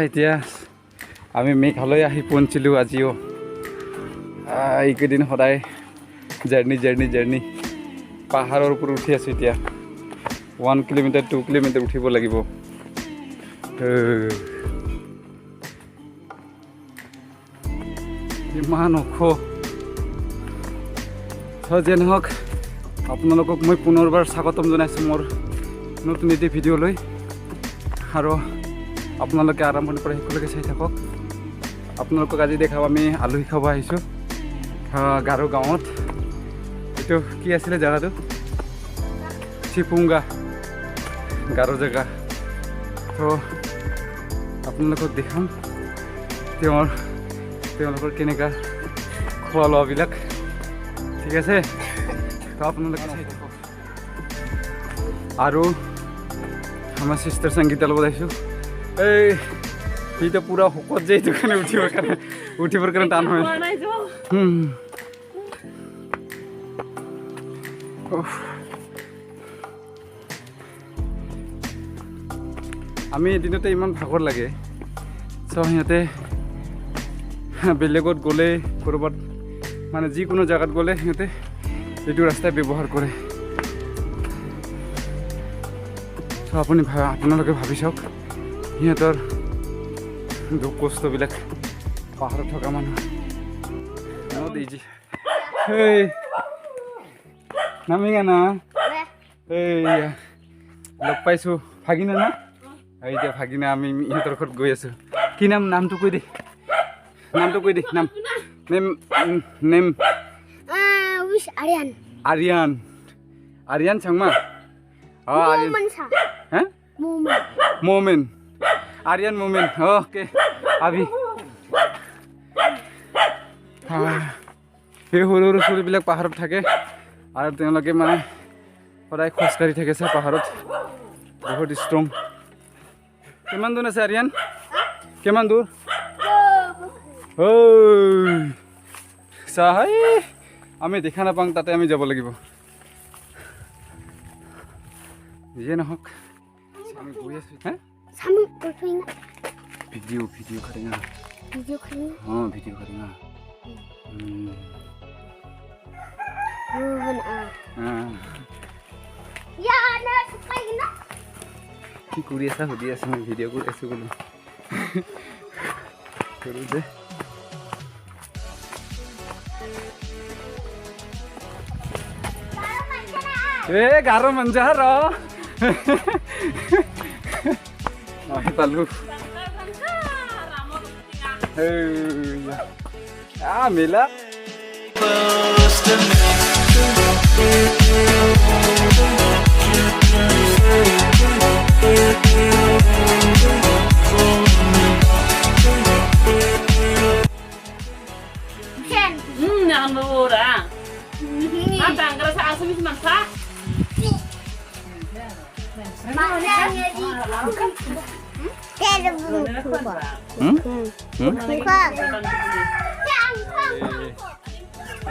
এতিয়া আমি মেঘালয় আহি পৌঁছিলোঁ আজিও। এইকেইদিন সদায় জাৰ্ণি পাহাৰৰ ওপৰত উঠি আছোঁ। এতিয়া 1 কিলোমিটাৰ 2 কিলোমিটাৰ উঠিব লাগিব। ইমান ওখ। যে নহওক আপোনালোকক মই পুনৰবাৰ স্বাগতম জনাইছোঁ মোৰ নতুন এটি ভিডিঅ'লৈ। আৰু আপোনালোকে আৰম্ভণিৰ পৰা শেষলৈকে চাই থাকক। আপোনালোকক আজি দেখাব আমি আলহী খাব আহিছোঁ গাৰো গাঁৱত। এইটো কি আছিলে জেগাটো? চিপুংগা গাৰো জেগা। তো আপোনালোকক দেখাম তেওঁলোকৰ কেনেকুৱা খোৱা লোৱাবিলাক। ঠিক আছে, তো আপোনালোকে চাই থাকক। আৰু আমাৰ চিষ্টাৰ সংগীতাৰ লগত আহিছোঁ। এইটো পুৰা শকত যে, এইটো কাৰণে উঠিবৰ কাৰণে টান হয়। আমি এদিনতে ইমান ভাগৰ লাগে। চ' সিহঁতে বেলেগত গ'লে ক'ৰবাত মানে যিকোনো জেগাত গ'লে সিহঁতে এইটো ৰাস্তাই ব্যৱহাৰ কৰে। চ' আপোনালোকে ভাবি চাওক সিহঁতৰ দুখ কষ্টবিলাক। পাহাৰত থকা মানুহ নামিগা না লগ পাইছোঁ ভাগিনা না। এতিয়া ভাগিনা আমি ইহঁতৰ ঘৰত গৈ আছোঁ। কি নামটো কৈ দে, নাম নেম আৰিয়ান চাংমা। মোমেন আৰিয়ান মোমেন। ওকে আবি সেই সৰু সৰু চুলিবিলাক পাহাৰত থাকে আৰু তেওঁলোকে মানে সদায় খোজকাঢ়ি থাকে। চা পাহাৰত বহুত ষ্ট্ৰং। কিমান দূৰ আছে আৰিয়ান? কিমান দূৰ? চাহ আমি দেখা নাপাওঁ, তাতে আমি যাব লাগিব। যিয়ে নহওক আমি গৈ আছোঁ। ভিডিঅ' কৰেঙা। हाँ वीडियो करेंगे। কি কৰি আছা সুধি আছোঁ মই। ভিডিঅ' কৰি আছোঁ বোলো। কৰোঁ যে গাৰো মঞ্জা ৰ পালো। মিলা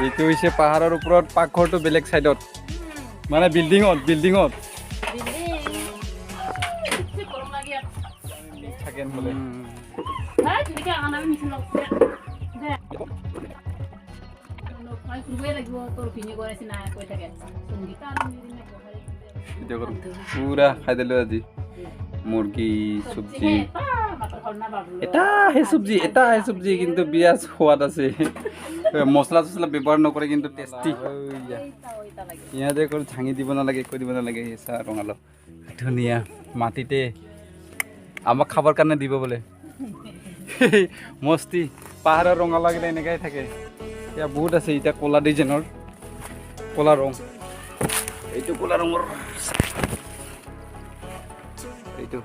এইটো হৈছে পাহাৰৰ ওপৰত পাকঘৰটো বেলেগ চাইডত, মানে বিল্ডিঙত থাকে বোলে। পুৰা খাই দিলোঁ আজি মুৰ্গী চব্জি। এটা হে চব্জি কিন্তু বিৰাট সোৱাদ আছে। মছলা চছলা ব্যৱহাৰ নকৰে কিন্তু টেষ্টি। ইহঁতে অকল ঝাঙি দিব নালাগে, একো দিব নালাগে। চাহ ৰঙালাও ধুনীয়া মাটিতে আমাক খাবৰ কাৰণে দিব বোলে। মস্তি পাহাৰৰ ৰঙালাওকেইটা এনেকাই থাকে। এতিয়া বহুত আছে। এতিয়া ক'লা ডিজাইনৰ ক'লা ৰং, এইটো ক'লা ৰঙৰ, এইটো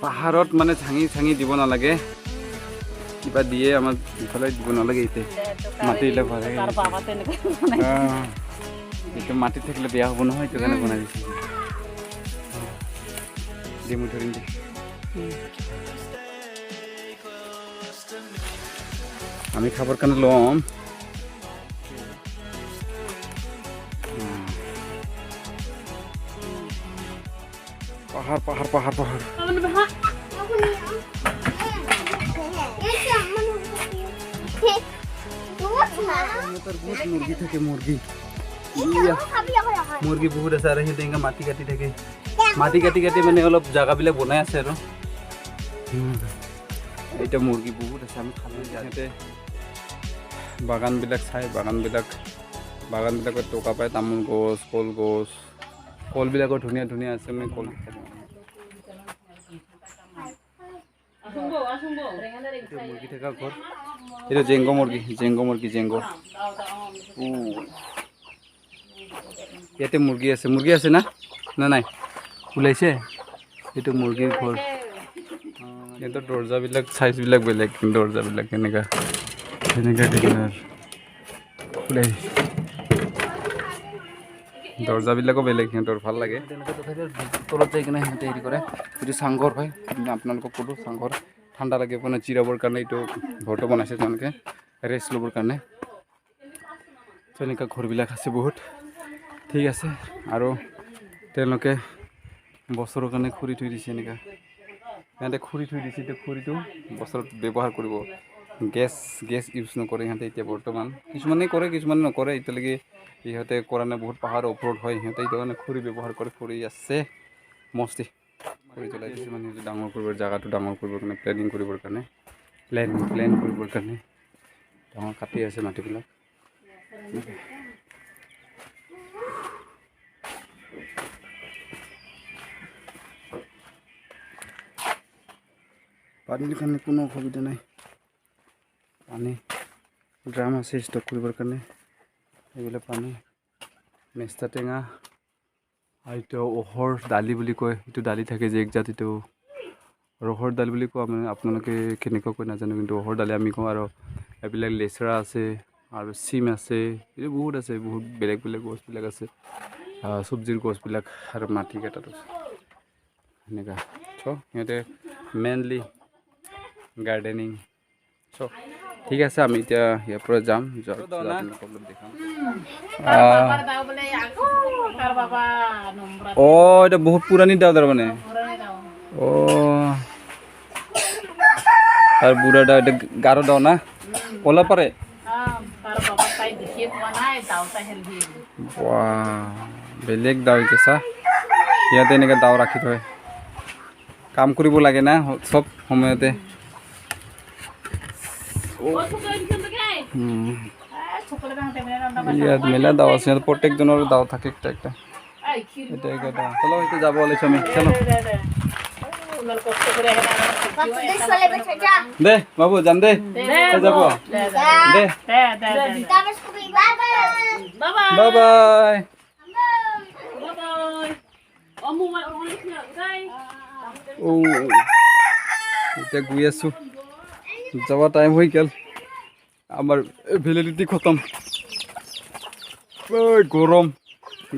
পাহাৰত মানে ঝাঙি দিব নালাগে, কিবা দিয়ে আমাৰ ইফালে দিব নালাগে। এতিয়া মাটিবিলাক ভাল এইটো মাটিত থাকিলে বেয়া হ'ব নহয়, সেইটো কাৰণে বনাই দিছে। ডিমু ধৰিম দে। আমি খাবৰ কাৰণে ল'ম। পাহাৰ পাহাৰ পাহাৰ পাহাৰ বহুত মুৰ্গী থাকে মুৰ্গী মুৰ্গী বহুত আছে আৰু সিহঁতে এনেকৈ মাটি কাটি থাকে মাটি কাটি কাটি মানে অলপ জেগাবিলাক বনাই আছে আৰু এতিয়া মুৰ্গী বহুত আছে আমি খাব সিহঁতে বাগানবিলাক চাই বাগানবিলাকত টকা পায় তামোল গছ কলগছ কলবিলাকো ধুনীয়া ধুনীয়া আছে আমি কল মুৰ্গী থকা ঘৰ এইটো জেংগ মুৰ্গী ইয়াতে মুৰ্গী আছে না নাই ওলাইছে এইটো মুৰ্গীৰ ঘৰ সিহঁতৰ দৰ্জাবিলাক চাইজবিলাক বেলেগ দৰ্জাবিলাক এনেকুৱা ওলাই দৰ্জাবিলাকো বেলেগ সিহঁতৰ ভাল লাগে তলত যাই কিনে সিহঁতে হেৰি কৰে এইটো চাংঘৰ হয় আপোনালোকক ক'লোঁ চাংঘৰ ঠাণ্ডা লাগে আপোনাৰ জিৰাবৰ কাৰণে এইটো ঘৰটো বনাইছে তেওঁলোকে ৰেষ্ট ল'বৰ কাৰণে তেনেকুৱা ঘৰবিলাক আছে বহুত ঠিক আছে আৰু তেওঁলোকে বছৰৰ কাৰণে খৰি থৈ দিছে এনেকুৱা সিহঁতে খৰি থৈ দিছে এতিয়া খৰিটো বছৰত ব্যৱহাৰ কৰিব গেছ ইউজ নকৰে সিহঁতে এতিয়া বৰ্তমান কিছুমানে কৰে কিছুমানে নকৰে এতিয়ালৈকে ইহঁতে কৰা নাই বহুত পাহাৰ ওপৰত হয় সিহঁতে এতিয়া কাৰণে খৰি ব্যৱহাৰ কৰে খৰি আছে মস্তি খৰি জ্বলাই দিছে মানে ডাঙৰ কৰিবৰ জেগাটো ডাঙৰ কৰিবৰ কাৰণে প্লেনিং কৰিবৰ কাৰণে প্লেন কৰিবৰ কাৰণে ডাঙৰ কাটি আছে মাটিবিলাক পানীৰ কাৰণে কোনো অসুবিধা নাই পানী ড্ৰাম আছে ষ্টক কৰিবৰ কাৰণে এইবিলাক পানী মেষ্টা টেঙা আৰু এইটো অহৰ দালি বুলি কয় এইটো দালি থাকে যে একজাত এইটো ৰহৰ দালি বুলি কোৱা মানে আপোনালোকে কেনেকুৱা কৈ নাজানো কিন্তু অহৰ দালি আমি কওঁ আৰু এইবিলাক লেচৰা আছে আৰু চিম আছে এইটো বহুত আছে বহুত বেলেগ বেলেগ গছবিলাক আছে চব্জিৰ গছবিলাক আৰু মাটি কেইটাত আছে সেনেকুৱা চ' সিহঁতে মেইনলি গাৰ্ডেনিং চ' ঠিক আছে আমি এতিয়া ইয়াৰ পৰা যাম অঁ এটা বহুত পুৰণি দাও তাৰমানে অঁ আৰু বুঢ়া দাও এটা গাৰো দাও না ওলাব পাৰে বেলেগ দাও এতিয়া চা ইয়াতে এনেকৈ দাও ৰাখি থয় কাম কৰিব লাগে না চব সময়তে ইয়াত মেলা দাও আছে প্ৰত্যেকজনৰ দাও থাকে একটা একটা এটা চলো এতিয়া যাব ওলাইছো আমি চলো দে বাবু যাম দে যাব দে বাই বাই ও এতিয়া গৈ আছো যাওয়া টাইম হৈ গেল আমার ভ্যালিডিটি খতম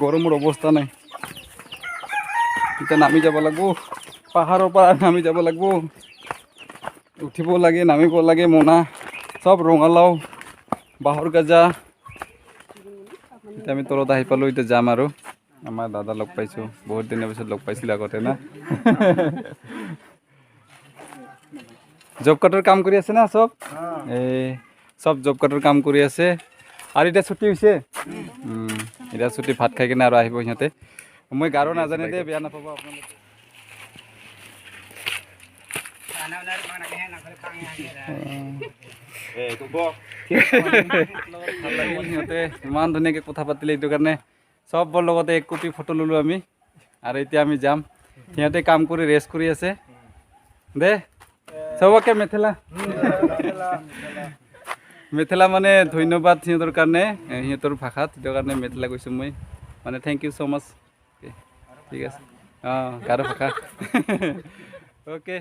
গরমের অবস্থা নাই এটা নামি যাব লাগবো পাহাড়ের পৰা নামি যাব লাগবো উঠিব লাগে নামিব লাগে মোনা সব ৰঙালাও বাহৰ গাজা এতিয়া আমি তলত আহি পালো এতিয়া যাম আৰু আমাৰ দাদা লগ পাইছো বহুত দিনৰ পিছত লগ পাইছিল আগতে না জব কাৰ্ডৰ কাম কৰি আছে না সব সব জব কাৰ্ডৰ কাম কৰি আছে আৰু এটা ছুটি হৈছে এটা ছুটি ভাত খাই কিনে আৰু আহিব সিহঁতে মই গাৰো নাজানে দে বেয়া নাপাব আপোনালোকে সিহঁতে ইমান ধুনীয়াকৈ কথা পাতিলে এইটো কাৰণে চবৰ লগতে এক কপি ফটো ল'লোঁ আমি আৰু এতিয়া আমি যাম সিহঁতে কাম কৰি ৰেষ্ট কৰি আছে দে চবকে মেথেলা মানে ধন্যবাদ সিহঁতৰ কাৰণে সিহঁতৰ ভাষাত সেইটো কাৰণে মেথেলা কৈছোঁ মই মানে থেংক ইউ ছ' মাছ ঠিক আছে অঁ গাৰো ভাষা অ'কে